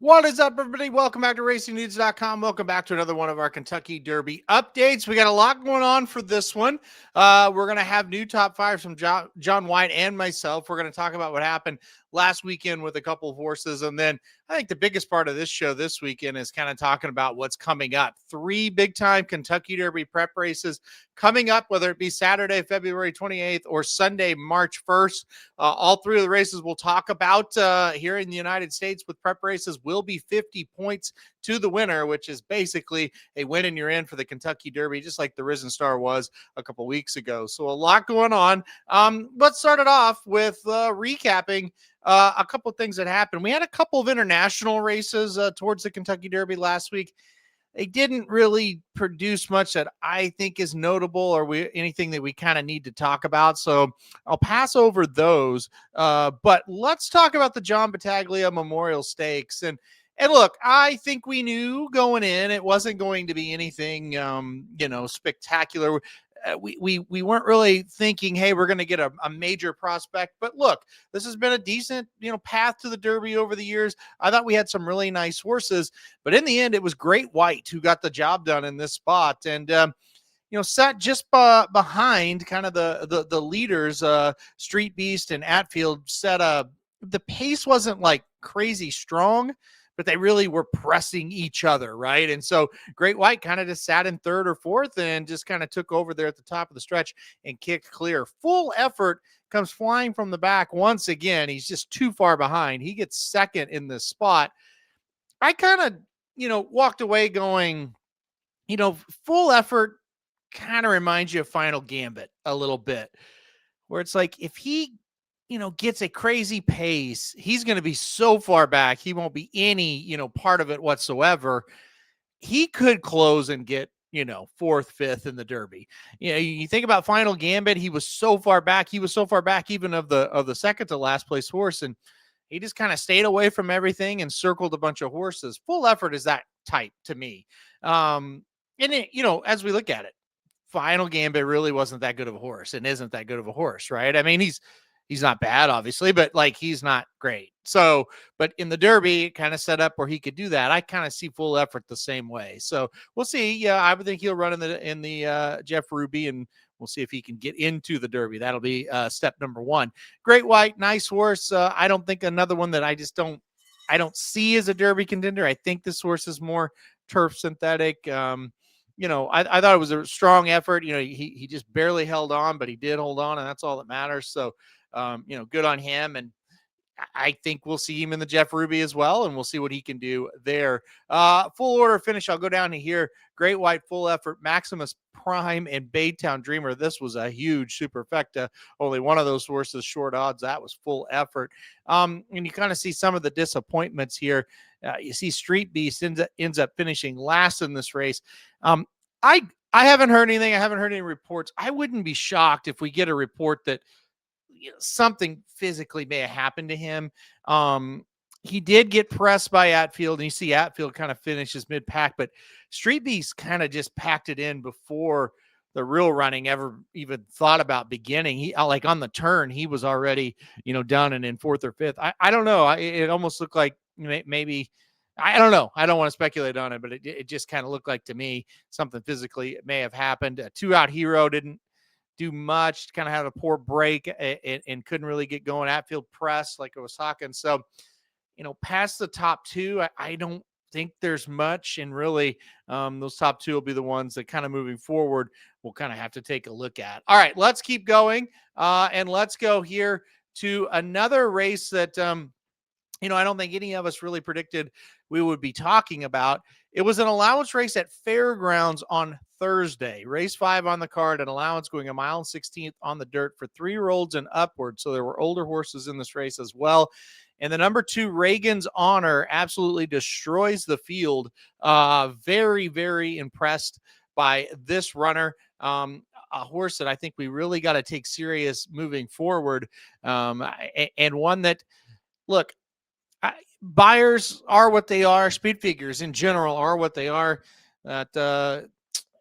What is up, everybody? Welcome back to RacingNews.com. Welcome back to another one of our Kentucky Derby updates. We got a lot going on for this one. We're going to have new top fives from John White and myself. We're going to talk about what happened last weekend with a couple of horses. And then I think the biggest part of this show this weekend is kind of talking about what's coming up. 3 big-time Kentucky Derby prep races coming up, whether it be Saturday, February 28th or Sunday, March 1st. All 3 of the races we'll talk about here in the United States with prep races will be 50 points to the winner, which is basically a win and you're in for the Kentucky Derby, just like the Risen Star was a couple weeks ago. So a lot going on. Let's start it off with recapping a couple of things that happened. We had a couple of international races towards the Kentucky Derby last week. They didn't really produce much that I think is notable or anything that we kind of need to talk about. So I'll pass over those. But let's talk about the John Betaglia Memorial Stakes. And look, I think we knew going in it wasn't going to be anything, spectacular. We weren't really thinking, hey, we're going to get a major prospect. But look, this has been a decent, path to the Derby over the years. I thought we had some really nice horses, but in the end, it was Great White who got the job done in this spot. And, sat just behind kind of the leaders, Street Beast and Atfield. The pace wasn't like crazy strong, but they really were pressing each other, right? And so Great White kind of just sat in third or fourth and just kind of took over there at the top of the stretch and kicked clear. Full Effort comes flying from the back once again. He's just too far behind. He gets second in this spot. I kind of, walked away going, Full Effort kind of reminds you of Final Gambit a little bit, where it's like if he gets a crazy pace, he's going to be so far back. He won't be any, part of it whatsoever. He could close and get, fourth, fifth in the Derby. You think about Final Gambit. He was so far back. He was so far back even of the second to last place horse. And he just kind of stayed away from everything and circled a bunch of horses. Full Effort is that type to me. And it, as we look at it, Final Gambit really wasn't that good of a horse and isn't that good of a horse, right? I mean, he's not bad, obviously, but like he's not great. So, but in the Derby, it kind of set up where he could do that. I kind of see Full Effort the same way. So we'll see. Yeah, I would think he'll run in the Jeff Ruby, and we'll see if he can get into the Derby. That'll be step number 1. Great White, nice horse. I don't think another one that I don't see as a Derby contender. I think this horse is more turf synthetic. I thought it was a strong effort. He just barely held on, but he did hold on, and that's all that matters. So, good on him. And I think we'll see him in the Jeff Ruby as well, and we'll see what he can do there. Full order finish. I'll go down to here. Great White, Full Effort, Maximus Prime, and Baytown Dreamer. This was a huge superfecta. Only one of those horses short odds. That was Full Effort. And you kind of see some of the disappointments here. You see Street Beast ends up finishing last in this race. I haven't heard anything. I haven't heard any reports. I wouldn't be shocked if we get a report that something physically may have happened to him. He did get pressed by Atfield, and you see Atfield kind of finishes mid-pack, but Street Beast kind of just packed it in before the real running ever even thought about beginning. He like on the turn, he was already, done and in fourth or fifth. I don't know. It almost looked like maybe, I don't know. I don't want to speculate on it, but it just kind of looked like to me something physically may have happened. A 2-out Hero didn't do much, kind of had a poor break and couldn't really get going. Atfield press, like I was talking. So, past the top 2, I don't think there's much. And really, those top 2 will be the ones that kind of moving forward, we'll kind of have to take a look at. All right, let's keep going. And let's go here to another race that, I don't think any of us really predicted we would be talking about. It was an allowance race at Fairgrounds on Thursday. Race 5 on the card, an allowance going 1 mile and 16th on the dirt for 3-year-olds and upward. So there were older horses in this race as well. And the number 2, Reagan's Honor, absolutely destroys the field. Very, very impressed by this runner. A horse that I think we really got to take serious moving forward. And one that, look, buyers are what they are. Speed figures in general are what they are. That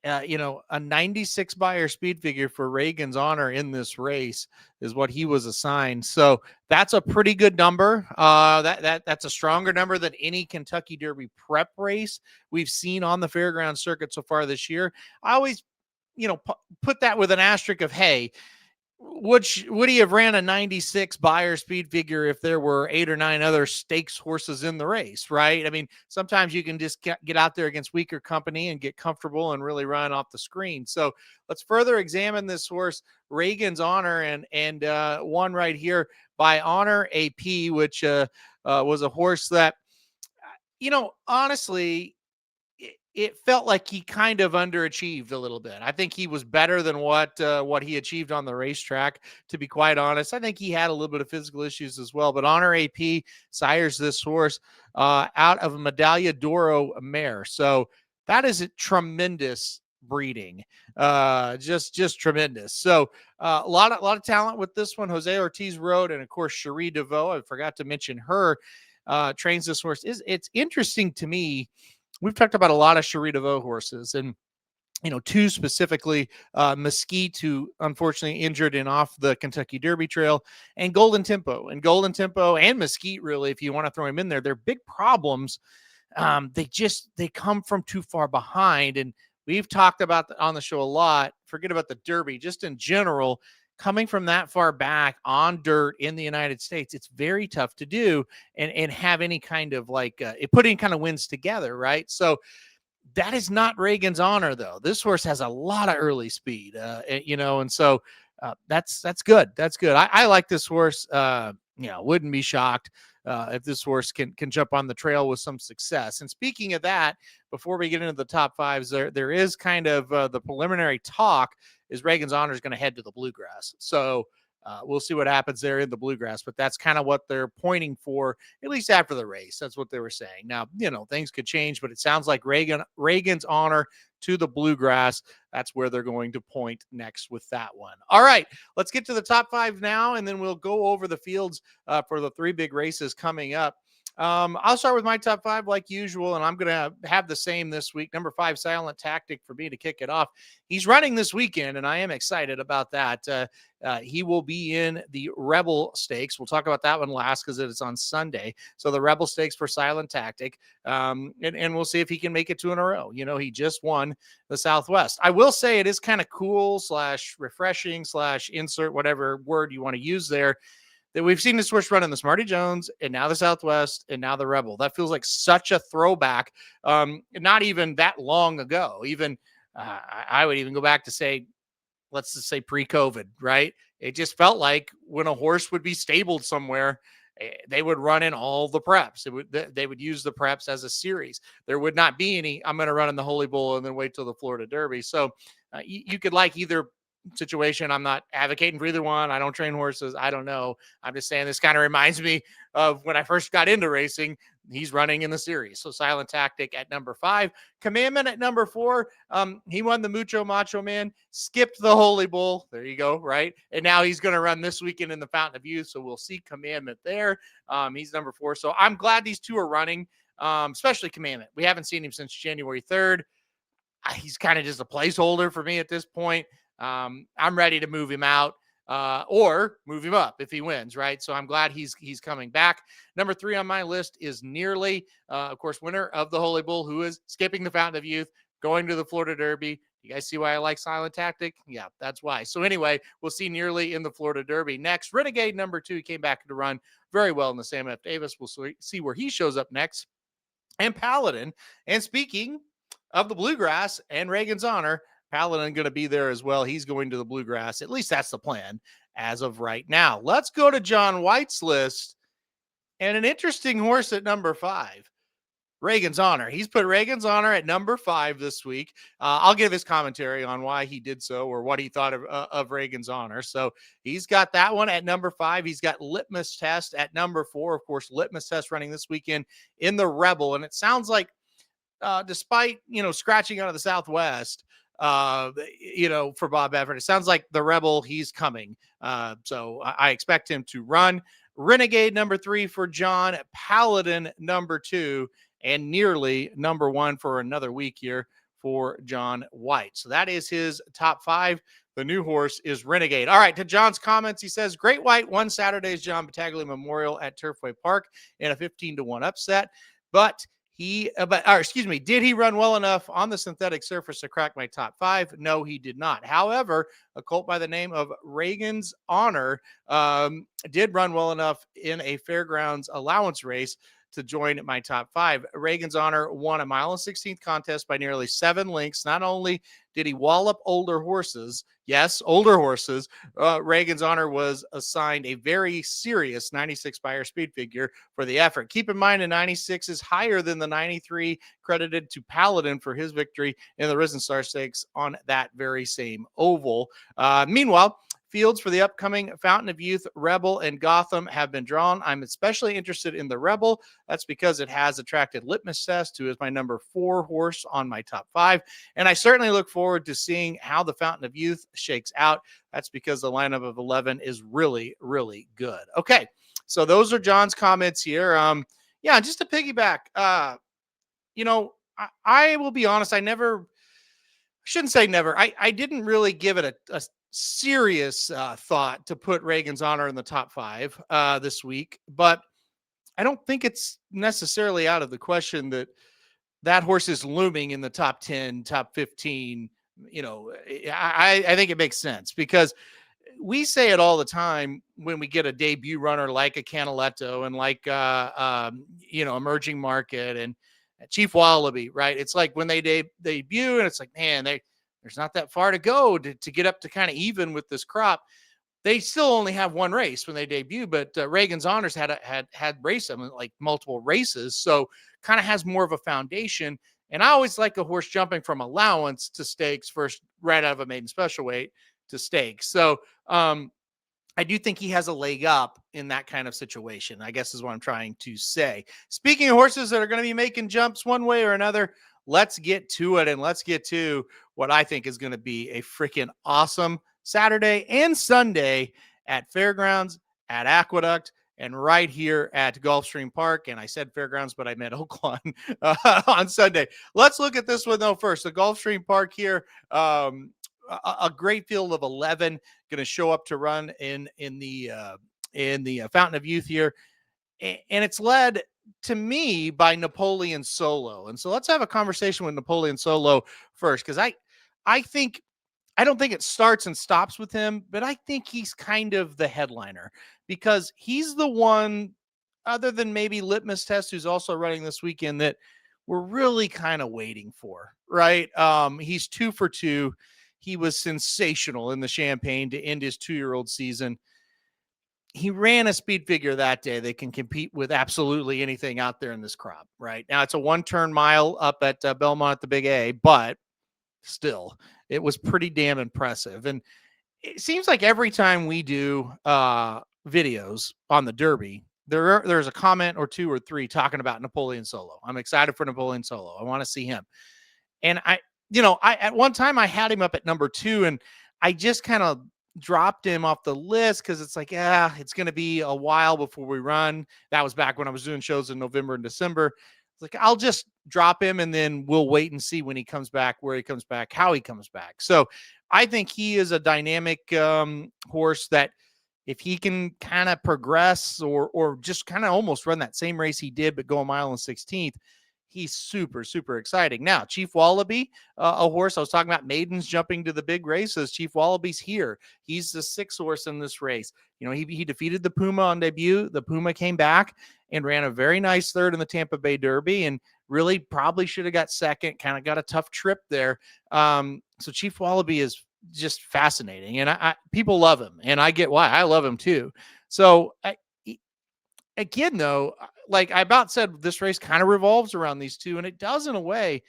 a 96 buyer speed figure for Reagan's Honor in this race is what he was assigned. So that's a pretty good number. That's a stronger number than any Kentucky Derby prep race we've seen on the fairground circuit so far this year. I always, put that with an asterisk of, hey, would he have ran a 96 buyer speed figure if there were 8 or 9 other stakes horses in the race, right? I mean, sometimes you can just get out there against weaker company and get comfortable and really run off the screen. So let's further examine this horse, Reagan's Honor, and one right here by Honor AP, which was a horse that, honestly, it felt like he kind of underachieved a little bit. I think he was better than what he achieved on the racetrack, to be quite honest. I think he had a little bit of physical issues as well, but Honor AP sires this horse out of a Betaglia Doro mare. So that is a tremendous breeding. Just tremendous. So a lot of talent with this one. Jose Ortiz rode, and of course Cherie DeVoe, I forgot to mention her, trains this horse. It's interesting to me. We've talked about a lot of Cherie DeVoe horses, and two specifically, Mesquite, who unfortunately injured and off the Kentucky Derby trail, and Golden Tempo. And Golden Tempo and Mesquite, really, if you want to throw him in there, they're big problems. They come from too far behind, and we've talked about on the show a lot. Forget about the Derby, just in general. Coming from that far back on dirt in the United States, it's very tough to do and have any kind of put any kind of wins together, right? So that is not Reagan's Honor, though. This horse has a lot of early speed, and so that's good. That's good. I like this horse. Wouldn't be shocked if this horse can jump on the trail with some success. And speaking of that, before we get into the top fives, there is kind of the preliminary talk is Reagan's Honor is going to head to the Bluegrass. So we'll see what happens there in the Bluegrass, but that's kind of what they're pointing for, at least after the race. That's what they were saying. Now, things could change, but it sounds like Reagan's Honor to the Bluegrass. That's where they're going to point next with that one. All right, let's get to the top five now, and then we'll go over the fields for the 3 big races coming up. I'll start with my top 5 like usual, and I'm going to have the same this week. Number 5, Silent Tactic, for me to kick it off. He's running this weekend, and I am excited about that. He will be in the Rebel Stakes. We'll talk about that one last because it's on Sunday. So the Rebel Stakes for Silent Tactic, and we'll see if he can make it 2 in a row. He just won the Southwest. I will say it is kind of cool / refreshing / insert whatever word you want to use there, that we've seen this horse run in the Smarty Jones and now the Southwest and now the Rebel. That feels like such a throwback. Not even that long ago. Even I would even go back to say, let's just say pre-COVID, right? It just felt like when a horse would be stabled somewhere, they would run in all the preps. They would use the preps as a series. There would not be any, I'm going to run in the Holy Bull and then wait till the Florida Derby. So you could like either situation. I'm not advocating for either one. I don't train horses. I don't know. I'm just saying this kind of reminds me of when I first got into racing. He's running in the series. So Silent Tactic at number 5. Commandment at number 4. He won the Mucho Macho Man, skipped the Holy Bull. There you go, right? And now he's going to run this weekend in the Fountain of Youth. So we'll see Commandment there. He's number 4. So I'm glad these two are running, especially Commandment. We haven't seen him since January 3rd. He's kind of just a placeholder for me at this point. I'm ready to move him out or move him up if he wins, right? So I'm glad he's coming back. Number 3 on my list is Nearly, of course, winner of the Holy Bull, who is skipping the Fountain of Youth, going to the Florida Derby. You guys see why I like Silent Tactic? Yeah, that's why. So anyway, we'll see Nearly in the Florida Derby. Next, Renegade number 2. He came back to run very well in the Sam F. Davis. We'll see where he shows up next. And Paladin. And speaking of the Bluegrass and Reagan's Honor, Paladin going to be there as well. He's going to the Bluegrass. At least that's the plan as of right now. Let's go to John White's list, and an interesting horse at number 5, Reagan's Honor. He's put Reagan's Honor at number 5 this week. I'll give his commentary on why he did so or what he thought of Reagan's Honor. So he's got that one at number 5. He's got Litmus Test at number 4. Of course, Litmus Test running this weekend in the Rebel. And it sounds like despite, scratching out of the Southwest, for Bob Baffert, it sounds like the Rebel, he's coming. So I expect him to run. Renegade number 3 for John, Paladin number 2, and Nearly number 1 for another week here for John White. So that is his top 5. The new horse is Renegade. All right, to John's comments, he says, Great White won Saturday's John Betaglia Memorial at Turfway Park in a 15-1 upset, but did he run well enough on the synthetic surface to crack my top 5? No, he did not. However, a colt by the name of Reagan's Honor did run well enough in a fairgrounds allowance race to join my top 5. Reagan's Honor won a 1.16 mile contest by nearly 7 lengths. Not only did he wallop older horses, yes, older horses, Reagan's Honor was assigned a very serious 96 Beyer speed figure for the effort. Keep in mind, a 96 is higher than the 93 credited to Paladin for his victory in the Risen Star Stakes on that very same oval. Meanwhile, fields for the upcoming Fountain of Youth, Rebel, and Gotham have been drawn. I'm especially interested in the Rebel. That's because it has attracted Litmus Test, who is my number 4 horse on my top 5. And I certainly look forward to seeing how the Fountain of Youth shakes out. That's because the lineup of 11 is really, really good. Okay, so those are John's comments here. Just to piggyback, I will be honest, I shouldn't say never. I didn't really give it a serious thought to put Reagan's Honor in the top 5 this week, but I don't think it's necessarily out of the question that horse is looming in the top 10, top 15. I think it makes sense because we say it all the time when we get a debut runner like a Canaletto and like Emerging Market and Chief Wallaby, right? It's like when they debut and it's like, man, there's not that far to go to get up to kind of even with this crop. They still only have one race when they debut, but Reagan's Honors had raced them like multiple races, so kind of has more of a foundation. And I always like a horse jumping from allowance to stakes first, right out of a maiden special weight to stakes. So I do think he has a leg up in that kind of situation, I guess is what I'm trying to say. Speaking of horses that are going to be making jumps one way or another, let's get to it. And let's get to what I think is going to be a freaking awesome Saturday and Sunday at Fairgrounds, at Aqueduct, and right here at Gulfstream Park. And I said Fairgrounds, but I meant Oaklawn on Sunday. Let's look at this one, though, first. The Gulfstream Park here, a great field of 11 going to show up to run in the Fountain of Youth here. And it's led to me by Napoleon Solo. And so let's have a conversation with Napoleon Solo first, because I don't think it starts and stops with him, but I think he's kind of the headliner because he's the one, other than maybe Litmus Test, who's also running this weekend, that we're really kind of waiting for, right? He's 2 for 2. He was sensational in the Champagne to end his 2-year-old season. He ran a speed figure that day that can compete with absolutely anything out there in this crop, right? Now, it's a 1-turn mile up at Belmont at the Big A, but still, it was pretty damn impressive. And it seems like every time we do videos on the Derby, there's a comment or 2 or 3 talking about Napoleon Solo. I'm excited for Napoleon Solo. I want to see him. And I at one time I had him up at number 2, and I just kind of dropped him off the list because it's like, it's going to be a while before we run. That was back when I was doing shows in November and December. It's like, I'll just drop him and then we'll wait and see when he comes back, where he comes back, how he comes back. So I think he is a dynamic horse that if he can kind of progress or just kind of almost run that same race he did, but go a mile and 16th, he's super, super exciting. Now, Chief Wallaby, a horse I was talking about, maidens jumping to the big races. Chief Wallaby's here. He's the 6th horse in this race. He defeated the Puma on debut. The Puma came back and ran a very nice 3rd in the Tampa Bay Derby and really probably should have got 2nd, kind of got a tough trip there. So Chief Wallaby is just fascinating. And people love him, and I get why. I love him too. So again, though, like I about said, this race kind of revolves around these two, and it does in a way.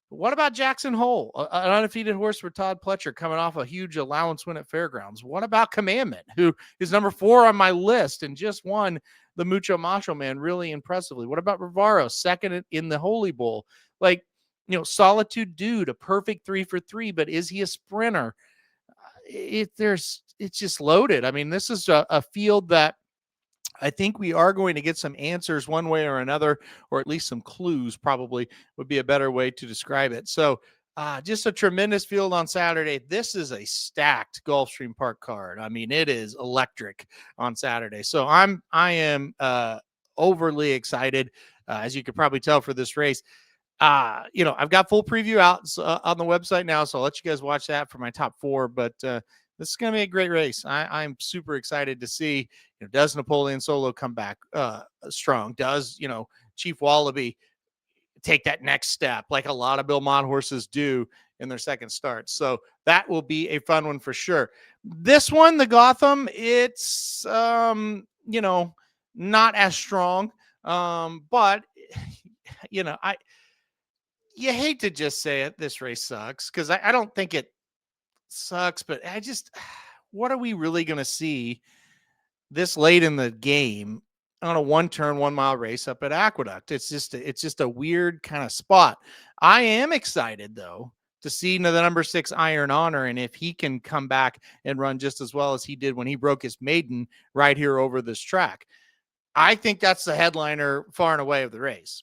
But what about Jackson Hole, an undefeated horse for Todd Pletcher coming off a huge allowance win at Fairgrounds? What about Commandment, who is number 4 on my list and just won the Mucho Macho Man really impressively? What about Rivaro, 2nd in the Holy Bowl? Like, Solitude Dude, a perfect 3 for 3, but is he a sprinter? It's just loaded. I mean, this is a field that I think we are going to get some answers one way or another, or at least some clues probably would be a better way to describe it. So Just a tremendous field on Saturday. This is a stacked Gulfstream Park card. I mean, it is electric on Saturday. So I am overly excited, as you could probably tell, for this race. I've got full preview out on the website now, so I'll let you guys watch that for my top four. But this is going to be a great race. I'm super excited to see. Does Napoleon Solo come back strong? Does Chief Wallaby take that next step like a lot of Bill Mott horses do in their second start? So that will be a fun one for sure. This one, the Gotham, it's not as strong, but I you hate to just say it, this race sucks, because I don't think it sucks, but what are we really going to see this late in the game on a 1-turn 1 mile race up at Aqueduct? It's just a weird kind of spot. I am excited though to see the number 6 Iron Honor, and if he can come back and run just as well as he did when he broke his maiden right here over this track. I think that's the headliner far and away of the race.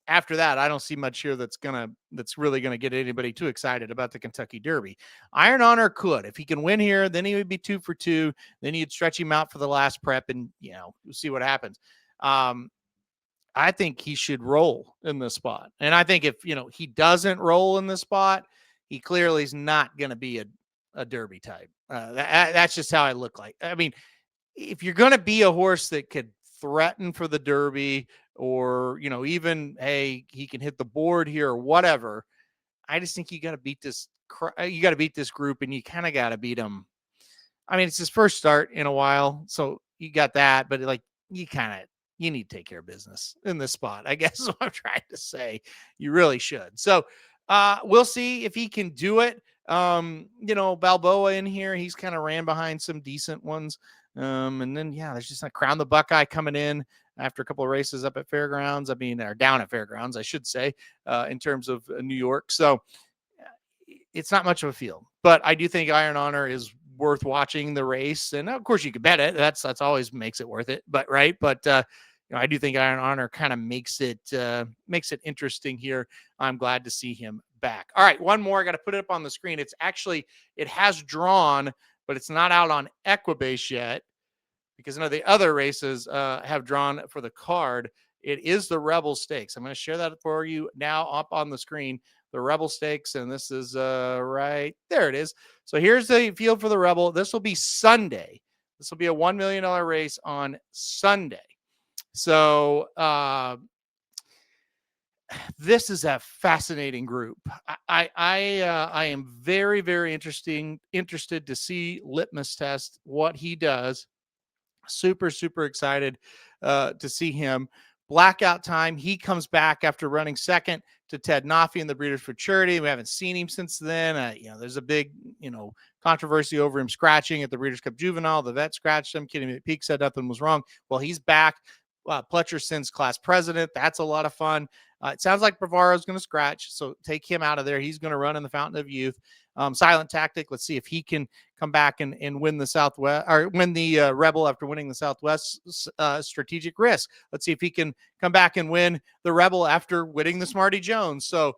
After that, I don't see much here that's really gonna get anybody too excited about the Kentucky Derby. Iron Honor could. If he can win here, then he would be 2 for 2. Then you'd stretch him out for the last prep, and we'll see what happens. I think he should roll in this spot. And I think if he doesn't roll in this spot, he clearly is not gonna be a Derby type. That's just how I look like. I mean, if you're gonna be a horse that could threaten for the Derby, or even, hey, he can hit the board here or whatever, I just think you got to beat this group, and you kind of got to beat him. I mean, it's his first start in a while, so you got that, but you need to take care of business in this spot, I guess is what I'm trying to say. You really should. So we'll see if he can do it. Balboa in here, he's kind of ran behind some decent ones. And then, there's just a Crown the Buckeye coming in after a couple of races up at Fairgrounds. I mean, or down at Fairgrounds, I should say, in terms of New York. So it's not much of a field, but I do think Iron Honor is worth watching the race. And of course you can bet it. That's always makes it worth it, but right. But, I do think Iron Honor kind of makes it interesting here. I'm glad to see him back. All right. One more. I got to put it up on the screen. It has drawn, but it's not out on Equibase yet, because the other races have drawn for the card. It is the Rebel Stakes. I'm going to share that for you now up on the screen, the Rebel Stakes. And this is right there. It is. So here's the field for the Rebel. This will be Sunday. This will be a $1 million race on Sunday. So this is a fascinating group. I am very, very interested to see Litmus Test, what he does. Super, super excited to see him. Blackout Time, he comes back after running second to Ted Noffey in the Breeders' Futurity. We haven't seen him since then. There's a big, controversy over him scratching at the Breeders' Cup Juvenile. The vet scratched him. Kenny McPeak said nothing was wrong. Well, he's back. Pletcher sends class president. That's a lot of fun. It sounds like Bavaro's going to scratch, so take him out of there. He's going to run in the Fountain of Youth. Silent Tactic, let's see if he can come back and win the Southwest, or win the Rebel after winning the Southwest. Strategic Risk, let's see if he can come back and win the Rebel after winning the Smarty Jones. So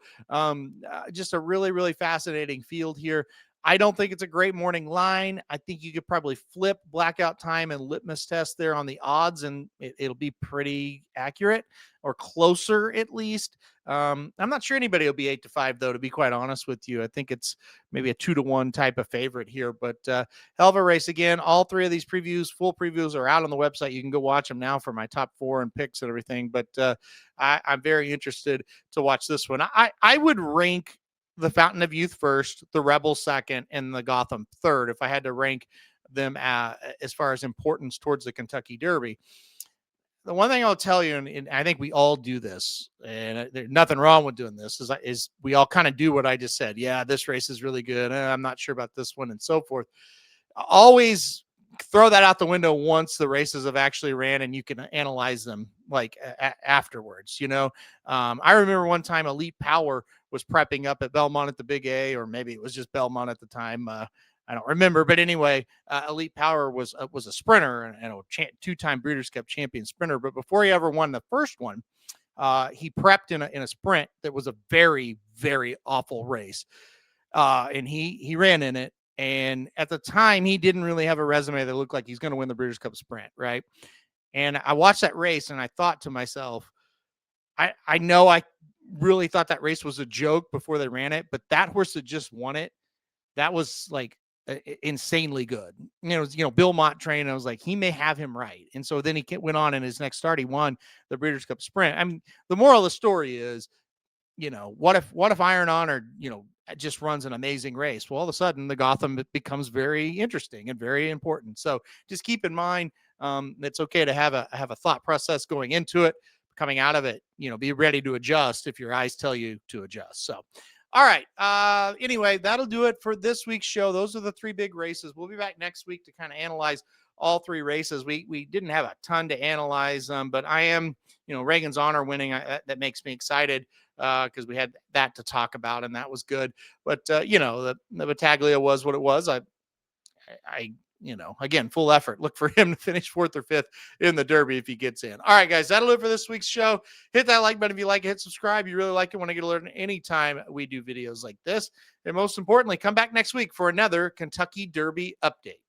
just a really, really fascinating field here. I don't think it's a great morning line. I think you could probably flip Blackout Time and Litmus Test there on the odds, and it'll be pretty accurate, or closer at least. I'm not sure anybody will be 8-5 though, to be quite honest with you. I think it's maybe a 2-1 type of favorite here, but hell of a race again. All three of these full previews are out on the website. You can go watch them now for my top 4 and picks and everything, but I'm very interested to watch this one. I would rank the Fountain of Youth first, the Rebel second, and the Gotham third, if I had to rank them as far as importance towards the Kentucky Derby. The one thing I'll tell you, and I think we all do this, and there's nothing wrong with doing this, is we all kind of do what I just said. Yeah, this race is really good. I'm not sure about this one, and so forth. Always throw that out the window once the races have actually ran and you can analyze them like afterwards. I remember one time Elite Power was prepping up at Belmont at the Big A, or maybe it was just Belmont at the time. I don't remember, but anyway, Elite Power was a sprinter and a 2-time Breeders' Cup champion sprinter. But before he ever won the first one, He prepped in a sprint that was a very, very awful race. And he ran in it. And at the time, he didn't really have a resume that looked like he's going to win the British Cup sprint, right? And I watched that race and I thought to myself, I know I really thought that race was a joke before they ran it, but that horse that just won it, that was like insanely good. Bill Mott trained. I was like, he may have him right. And so then he went on in his next start. He won the Breeders' Cup Sprint. I mean, the moral of the story is, what if Iron Honor, just runs an amazing race? Well, all of a sudden the Gotham becomes very interesting and very important. So just keep in mind, it's okay to have a thought process going into it, coming out of it, be ready to adjust if your eyes tell you to adjust. So, all right. Anyway, that'll do it for this week's show. Those are the three big races. We'll be back next week to kind of analyze all three races. We didn't have a ton to analyze, but I am, Reagan's Honor winning. That makes me excited because we had that to talk about, and that was good. But the Betaglia was what it was. I again, full effort. Look for him to finish 4th or 5th in the Derby if he gets in. All right, guys, that'll do it for this week's show. Hit that like button if you like it. Hit subscribe. You really like it. Want to get alerted anytime we do videos like this. And most importantly, come back next week for another Kentucky Derby update.